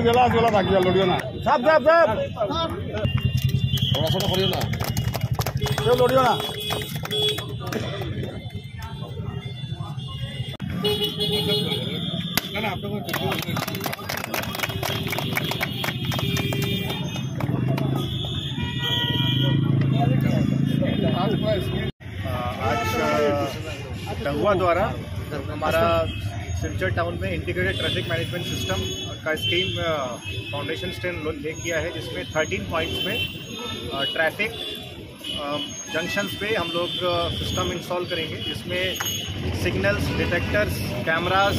বেলা বেলা থাকিবা লড়িও না সাপ সাপ সাপ ছোট করিও না কেউ লড়িও না না आज डहुआ द्वारा हमारा सिलचर टाउन में इंटीग्रेटेड ट्रैफिक मैनेजमेंट सिस्टम का स्कीम फाउंडेशन स्टेन ले किया है, जिसमें 13 पॉइंट्स में ट्रैफिक जंक्शंस पे हम लोग सिस्टम इंस्टॉल करेंगे, जिसमें सिग्नल्स, डिटेक्टर्स, कैमरास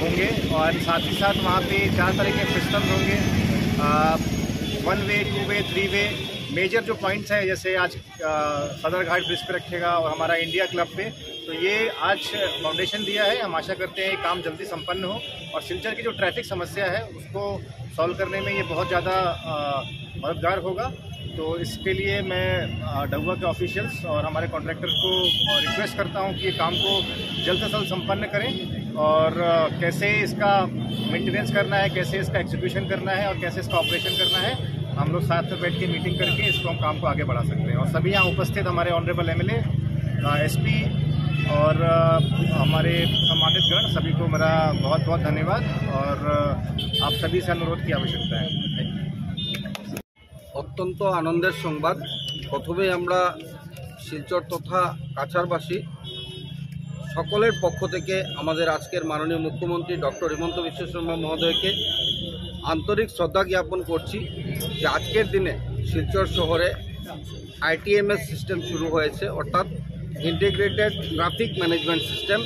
होंगे और साथ ही साथ वहाँ पे 4 तरह के सिस्टम्स होंगे, 1 वे, 2 वे, 3 वे। मेजर जो पॉइंट्स है जैसे आज सदर घाट ब्रिज पे रखेगा और हमारा इंडिया क्लब पे, तो ये आज फाउंडेशन दिया है। हम आशा करते हैं ये काम जल्दी संपन्न हो और सिलचर की जो ट्रैफिक समस्या है उसको सॉल्व करने में ये बहुत ज़्यादा मददगार होगा। तो इसके लिए मैं डहुआ के ऑफिशियल्स और हमारे कॉन्ट्रैक्टर को रिक्वेस्ट करता हूँ कि ये काम को जल्द से जल्द संपन्न करें और कैसे इसका मेंटेनेंस करना है, कैसे इसका एग्जीक्यूशन करना है और कैसे इसका ऑपरेशन करना है, हम लोग साथ में बैठ के मीटिंग करके इसको हम काम को आगे बढ़ा सकते हैं। और सभी यहाँ उपस्थित हमारे ऑनरेबल एमएलए, एसपी और हमारे सम्मानित गण, सभी को मेरा बहुत बहुत धन्यवाद और आप सभी से अनुरोध की आवश्यकता है। অত্যন্ত আনন্দের সংবাদ। প্রথমেই আমরা শিলচর তথা কাছাড়বাসী সকলের পক্ষ থেকে আমাদের আজকের মাননীয় মুখ্যমন্ত্রী ডক্টর হিমন্ত বিশ্ব শর্মা মহোদয়কে আন্তরিক শ্রদ্ধা জ্ঞাপন করছি যে আজকের দিনে শিলচর শহরে আইটিএমএস সিস্টেম শুরু হয়েছে, অর্থাৎ ইন্টিগ্রেটেড ট্রাফিক ম্যানেজমেন্ট সিস্টেম।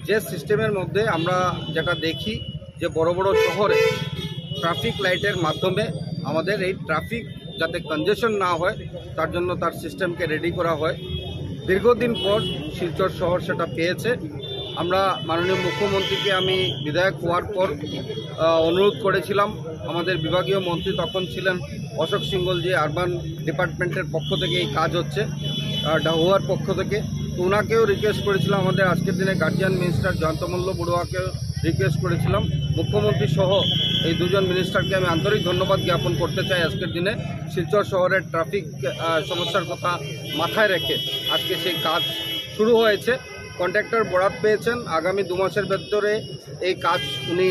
যে সিস্টেমের মধ্যে আমরা যেটা দেখি যে বড় বড় শহরে ট্রাফিক লাইটের মাধ্যমে আমাদের এই ট্রাফিক যাতে কনজেশন না হয় তার জন্য তার সিস্টেমকে রেডি করা হয়। দীর্ঘদিন পর শিলচর শহর সেটা পেয়েছে। আমরা মাননীয় মুখ্যমন্ত্রীকে আমি বিধায়ক হওয়ার পর অনুরোধ করেছিলাম, আমাদের বিভাগীয় মন্ত্রী তখন ছিলেন অশোক সিংহল, যে আরবান ডিপার্টমেন্টের পক্ষ থেকে এই কাজ হচ্ছে ডাহুয়ার পক্ষ থেকে, তো ওনাকেও রিকোয়েস্ট করেছিলাম। আমাদের আজকের দিনে গার্জিয়ান মিনিস্টার জয়ন্তমল্ল বড়ুয়াকেও রিকোয়েস্ট করেছিলাম। মুখ্যমন্ত্রী সহ এই দুজন মিনিস্টারকে আমি আন্তরিক ধন্যবাদ জ্ঞাপন করতে চাই। আজকের দিনে শিলচর শহরের ট্রাফিক সমস্যার কথা মাথায় রেখে আজকে সেই কাজ শুরু হয়েছে। কন্ট্রাক্টর বরাত পেয়েছেন, আগামী 2 মাসের ভেতরে এই কাজ উনি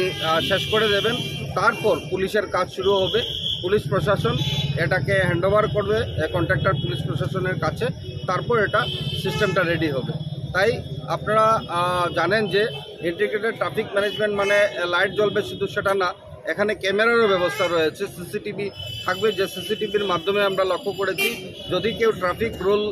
শেষ করে দেবেন। তারপর পুলিশের কাজ শুরু হবে, পুলিশ প্রশাসন এটাকে হ্যান্ডওভার করবে কন্ট্রাক্টর পুলিশ প্রশাসনের কাছে, তারপর এটা সিস্টেমটা রেডি হবে। তাই আপনারা জানেন যে ইন্টিগ্রেটেড ট্রাফিক ম্যানেজমেন্ট মানে লাইট জ্বলবে শুধু সেটা না, এখানে ক্যামেরারও ব্যবস্থা রয়েছে, সিসিটিভি থাকবে, যে সিসিটিভির মাধ্যমে আমরা লক্ষ্য করেছি যদি কেউ ট্রাফিক রুল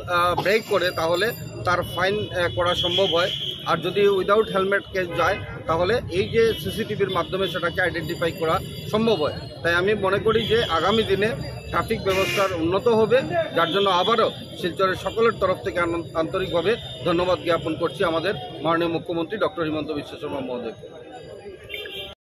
ব্রেক করে তাহলে তার ফাইন করা সম্ভব হয়, আর যদি উইদাউট হেলমেট কেস যায় তাহলে এই যে সিসিটিভির মাধ্যমে সেটাকে আইডেন্টিফাই করা সম্ভব হয়। তাই আমি মনে করি যে আগামী দিনে ট্রাফিক ব্যবস্থার উন্নত হবে, যার জন্য আবারও শিলচরের সকলের তরফ থেকে আন্তরিকভাবে ধন্যবাদ জ্ঞাপন করছি আমাদের মাননীয় মুখ্যমন্ত্রী ডক্টর হিমন্ত বিশ্ব শর্মা মহোদয়কে।